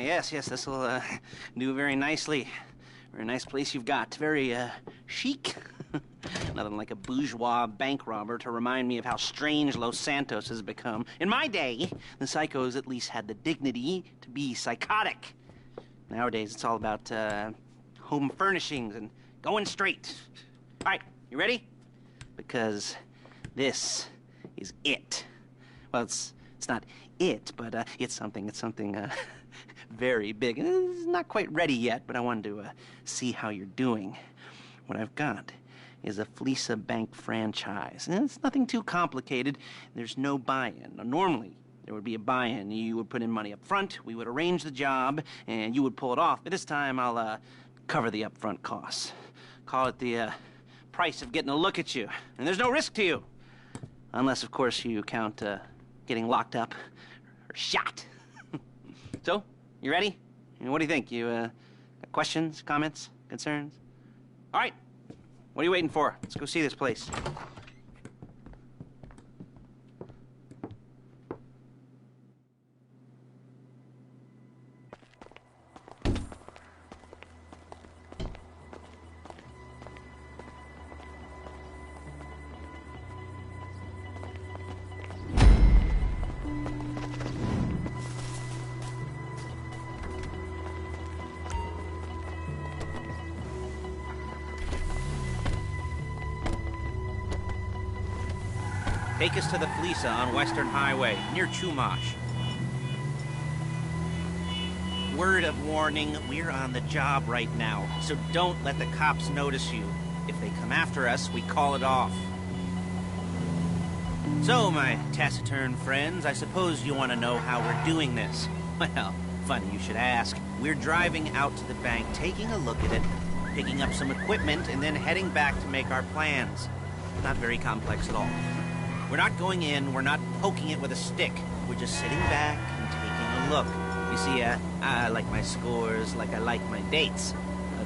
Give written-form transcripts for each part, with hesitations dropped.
Yes, this will do very nicely. Very nice place you've got. Very chic. Nothing like a bourgeois bank robber to remind me of how strange Los Santos has become. In my day, the psychos at least had the dignity to be psychotic. Nowadays, it's all about home furnishings and going straight. All right, you ready? Because this is it. Well, it's not it, but it's something very big. It's not quite ready yet, but I wanted to see how you're doing. What I've got is a Fleesa Bank franchise. And it's nothing too complicated. There's no buy-in. Now, normally, there would be a buy-in. You would put in money up front, we would arrange the job, and you would pull it off. But this time, I'll cover the upfront costs. Call it the price of getting a look at you. And there's no risk to you. Unless, of course, you count getting locked up or shot. So, you ready? What do you think? You got questions, comments, concerns? All right. What are you waiting for? Let's go see this place. Take us to the Fleesa on Western Highway, near Chumash. Word of warning, we're on the job right now, so don't let the cops notice you. If they come after us, we call it off. So, my taciturn friends, I suppose you want to know how we're doing this. Well, funny you should ask. We're driving out to the bank, taking a look at it, picking up some equipment, and then heading back to make our plans. Not very complex at all. We're not going in, we're not poking it with a stick. We're just sitting back and taking a look. You see, I like my scores like I like my dates.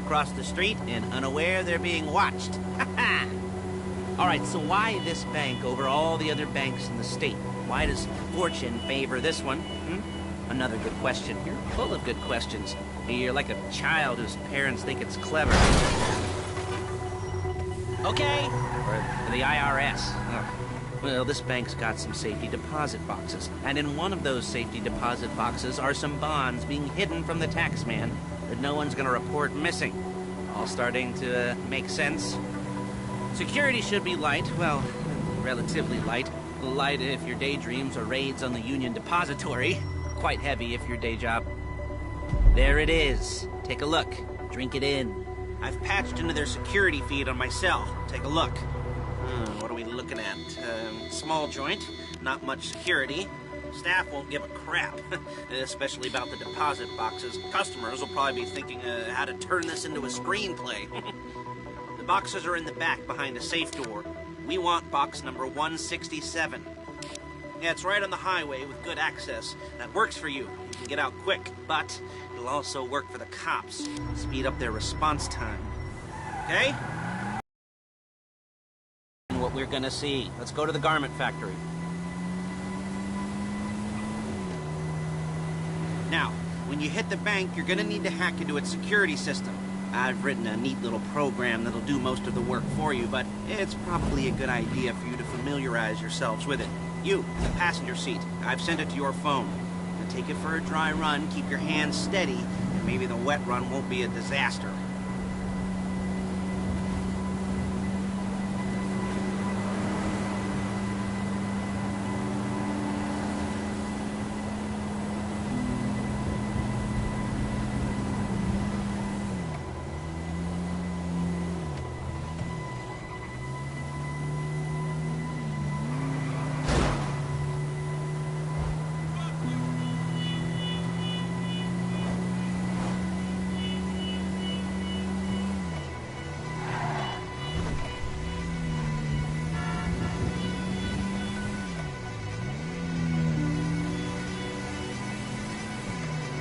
Across the street and unaware they're being watched. All right, so why this bank over all the other banks in the state? Why does fortune favor this one? Another good question. You're full of good questions. You're like a child whose parents think it's clever. Okay. Or the IRS. Oh. Well, this bank's got some safety deposit boxes, and in one of those safety deposit boxes are some bonds being hidden from the tax man that no one's gonna report missing. All starting to make sense. Security should be light, well, relatively light. Light if your daydreams are raids on the Union Depository. Quite heavy if your day job. There it is. Take a look. Drink it in. I've patched into their security feed on my cell. Take a look. What are we looking at? Small joint, not much security. Staff won't give a crap, especially about the deposit boxes. Customers will probably be thinking how to turn this into a screenplay. The boxes are in the back behind a safe door. We want box number 167. Yeah, it's right on the highway with good access. That works for you. You can get out quick, but it'll also work for the cops. Speed up their response time. Okay? What we're gonna see. Let's go to the garment factory. Now, when you hit the bank, you're gonna need to hack into its security system. I've written a neat little program that'll do most of the work for you, but it's probably a good idea for you to familiarize yourselves with it. You, the passenger seat, I've sent it to your phone. Now take it for a dry run, keep your hands steady, and maybe the wet run won't be a disaster.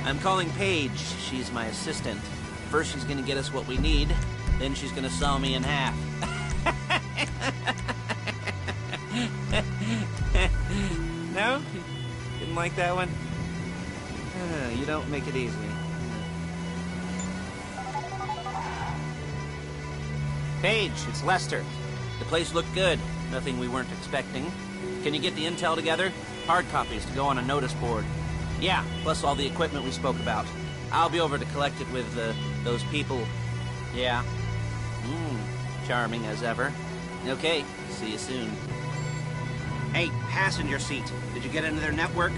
I'm calling Paige. She's my assistant. First she's gonna get us what we need, then she's gonna saw me in half. No? Didn't like that one? You don't make it easy. Paige, it's Lester. The place looked good. Nothing we weren't expecting. Can you get the intel together? Hard copies to go on a notice board. Yeah, plus all the equipment we spoke about. I'll be over to collect it with, those people. Yeah. Charming as ever. Okay, see you soon. Hey, passenger seat. Did you get into their network?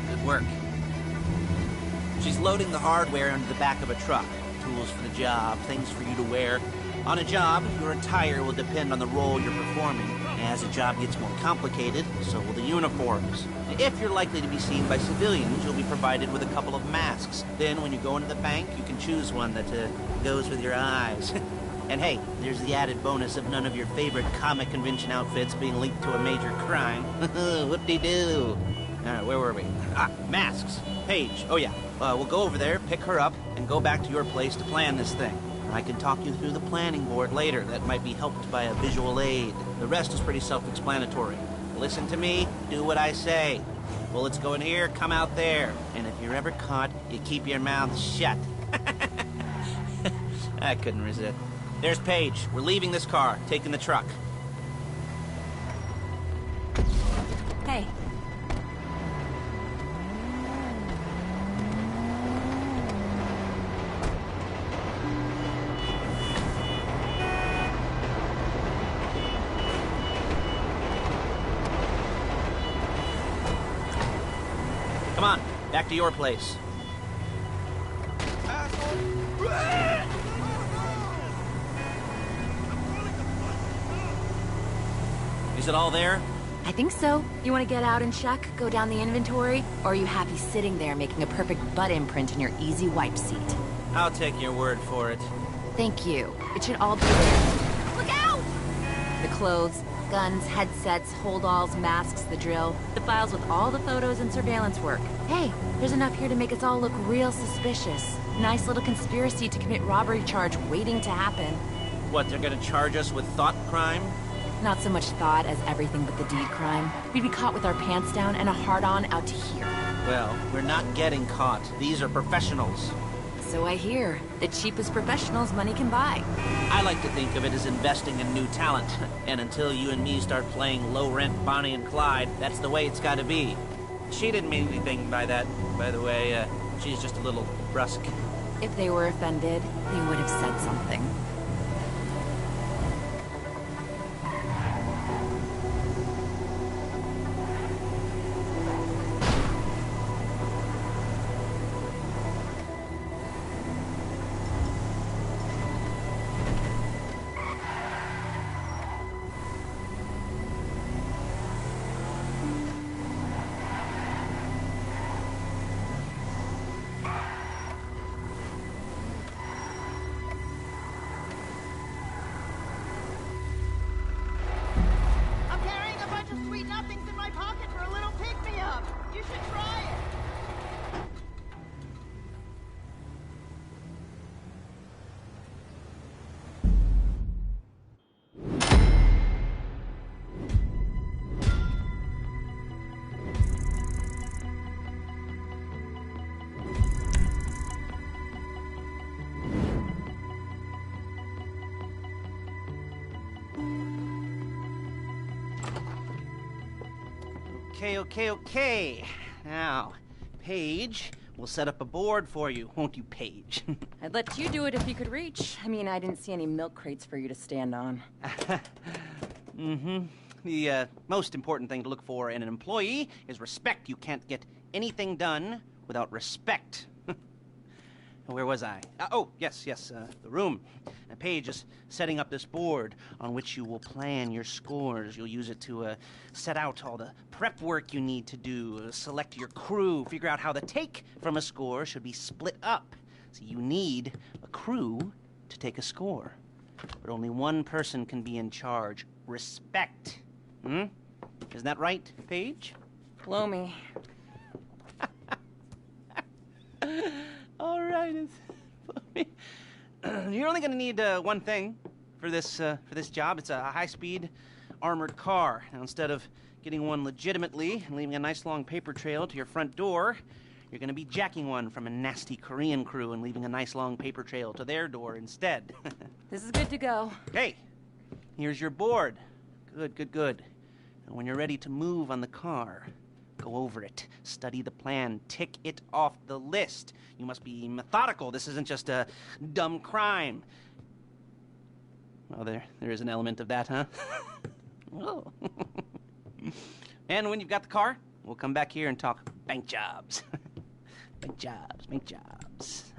Good work. She's loading the hardware into the back of a truck. Tools for the job, things for you to wear. On a job, your attire will depend on the role you're performing. As the job gets more complicated, so will the uniforms. If you're likely to be seen by civilians, you'll be provided with a couple of masks. Then, when you go into the bank, you can choose one that goes with your eyes. And hey, there's the added bonus of none of your favorite comic convention outfits being linked to a major crime. Whoop-de-doo. Alright, where were we? Masks. Paige. Oh yeah. We'll go over there, pick her up, and go back to your place to plan this thing. I can talk you through the planning board later. That might be helped by a visual aid. The rest is pretty self-explanatory. Listen to me, do what I say. Bullets go in here, come out there. And if you're ever caught, you keep your mouth shut. I couldn't resist. There's Paige. We're leaving this car, taking the truck. Hey. Come on, back to your place. Is it all there? I think so. You want to get out and check, go down the inventory, or are you happy sitting there making a perfect butt imprint in your easy wipe seat? I'll take your word for it. Thank you. It should all be there. Look out! The clothes, guns, headsets, holdalls, masks, the drill. The files with all the photos and surveillance work. Hey, there's enough here to make us all look real suspicious. Nice little conspiracy to commit robbery charge waiting to happen. What, they're gonna charge us with thought crime? Not so much thought as everything but the deed crime. We'd be caught with our pants down and a hard-on out to here. Well, we're not getting caught. These are professionals. So I hear. The cheapest professionals money can buy. I like to think of it as investing in new talent. And until you and me start playing low-rent Bonnie and Clyde, that's the way it's gotta be. She didn't mean anything by that, by the way. She's just a little brusque. If they were offended, they would have said something. Okay. Now, Paige, we'll set up a board for you, won't you, Paige? I'd let you do it if you could reach. I mean, I didn't see any milk crates for you to stand on. The most important thing to look for in an employee is respect. You can't get anything done without respect. Where was I? Yes, the room. Paige is setting up this board on which you will plan your scores. You'll use it to set out all the prep work you need to do, select your crew, figure out how the take from a score should be split up. So you need a crew to take a score. But only one person can be in charge. Respect. Isn't that right, Paige? Blow me. All right, you're only going to need one thing for this job. It's a high-speed armored car. Now, instead of getting one legitimately and leaving a nice long paper trail to your front door, You're gonna be jacking one from a nasty Korean crew and leaving a nice long paper trail to their door instead. This is good to go. Okay, here's your board. Good, good, good. And when you're ready to move on the car, go over it, study the plan, tick it off the list. You must be methodical. This isn't just a dumb crime. Well, there is an element of that, huh? Oh. And when you've got the car, we'll come back here and talk bank jobs. Bank jobs, bank jobs.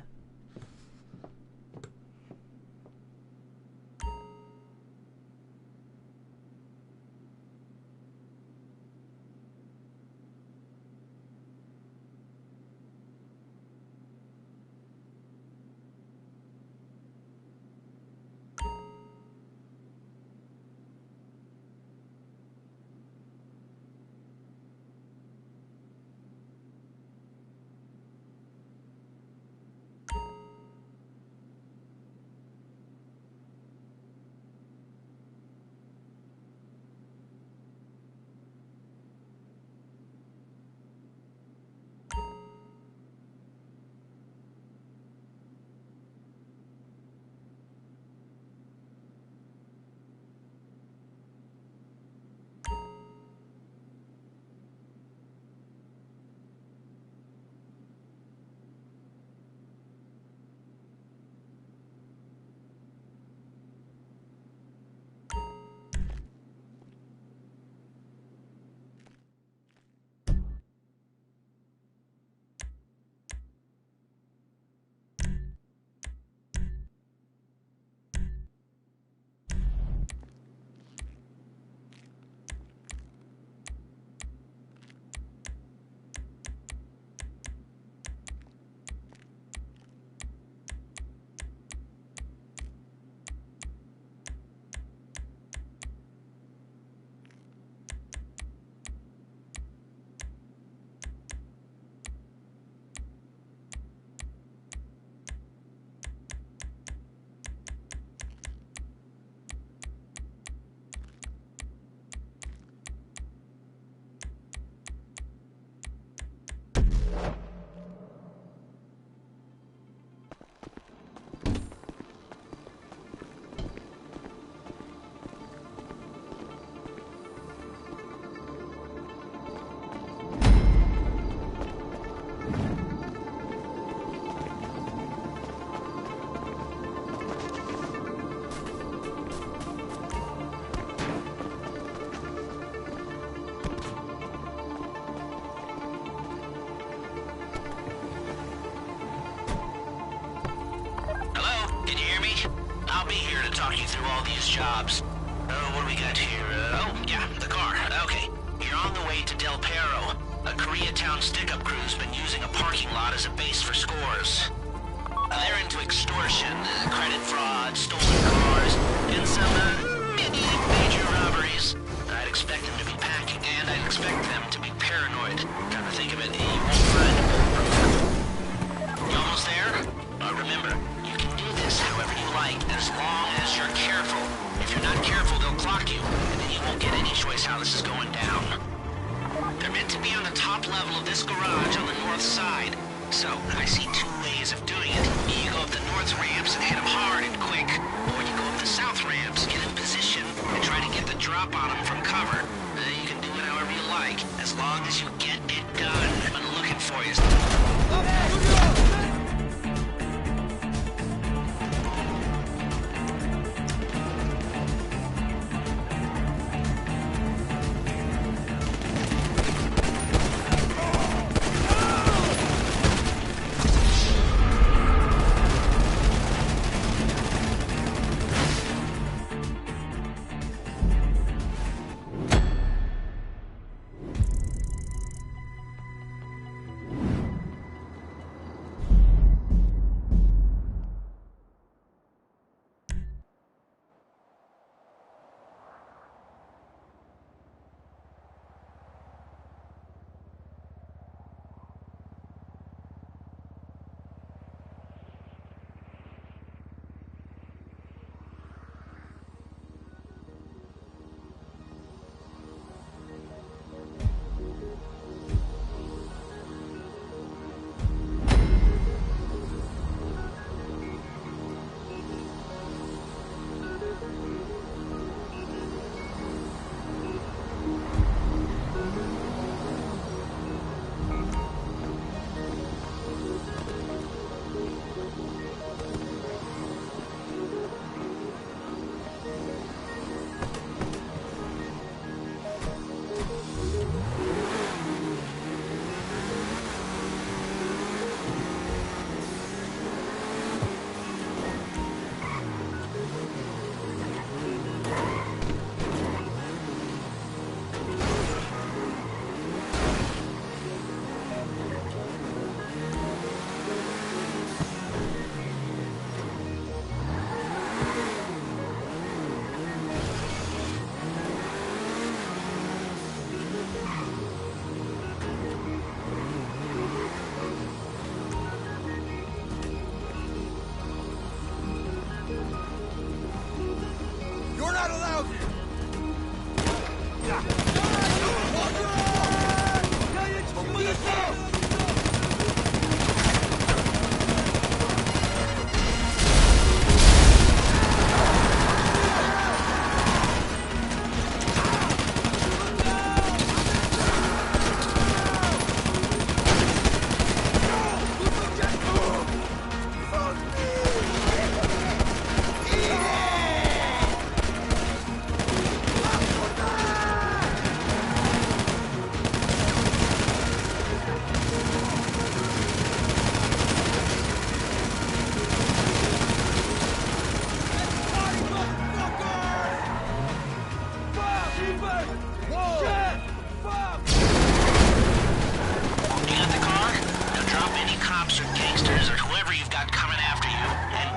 talk you through all these jobs. What do we got here? Oh, yeah, the car. Okay. You're on the way to Del Perro. A Koreatown stick-up crew's been using a parking lot as a base for scores. They're into extortion, credit fraud, stolen cars, and some, major robberies. I'd expect them to be packing, and I'd expect them to be paranoid. Come to think of it, you won't find a bulletproof. You almost there? Remember, you can do this however you like, as long as you're careful. If you're not careful, they'll clock you, and then you won't get any choice how this is going down. They're meant to be on the top level of this garage on the north side. So, I see two ways of doing it. You go up the north ramps and hit them hard and quick, or you go up the south ramps, get in position, and try to get the drop on them from cover. You can do it however you like, as long as you get it done. I'm looking for you.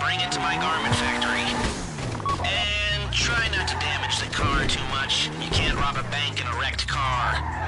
bring it to my garment factory. And try not to damage the car too much. You can't rob a bank in a wrecked car.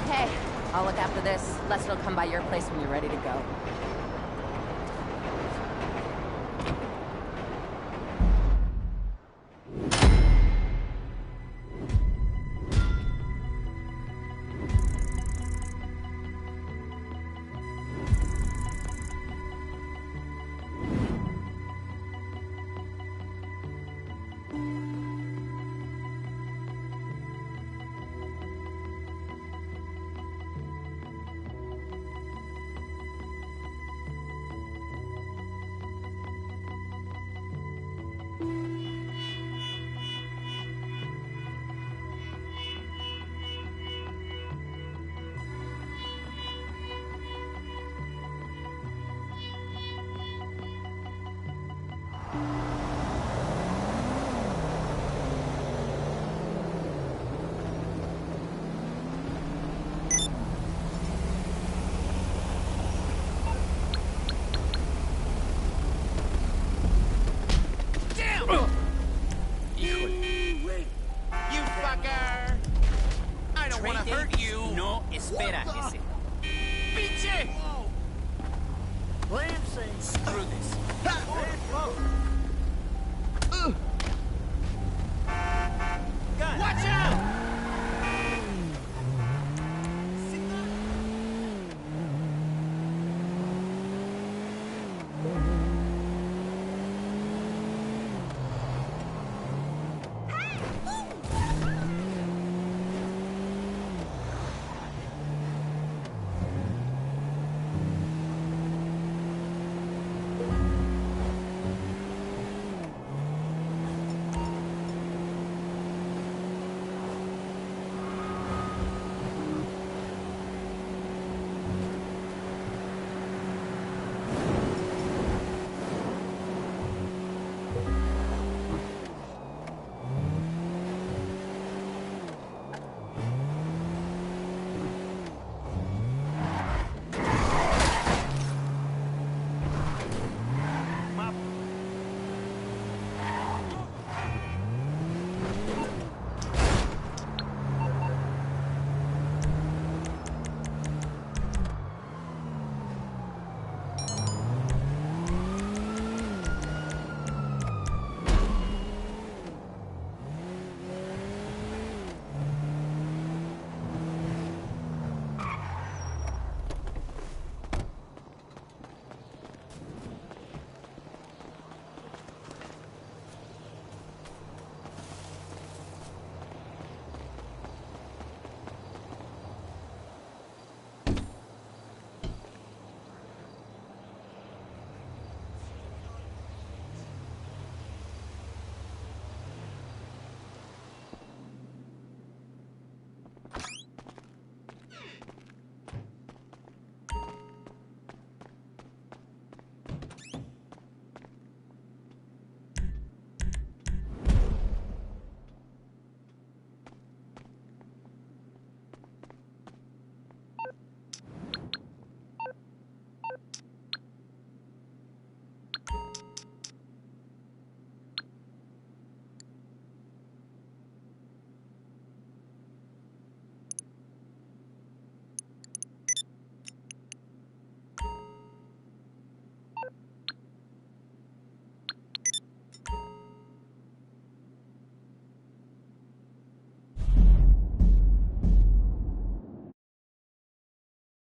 Okay, I'll look after this. Lester will come by your place when you're ready to go.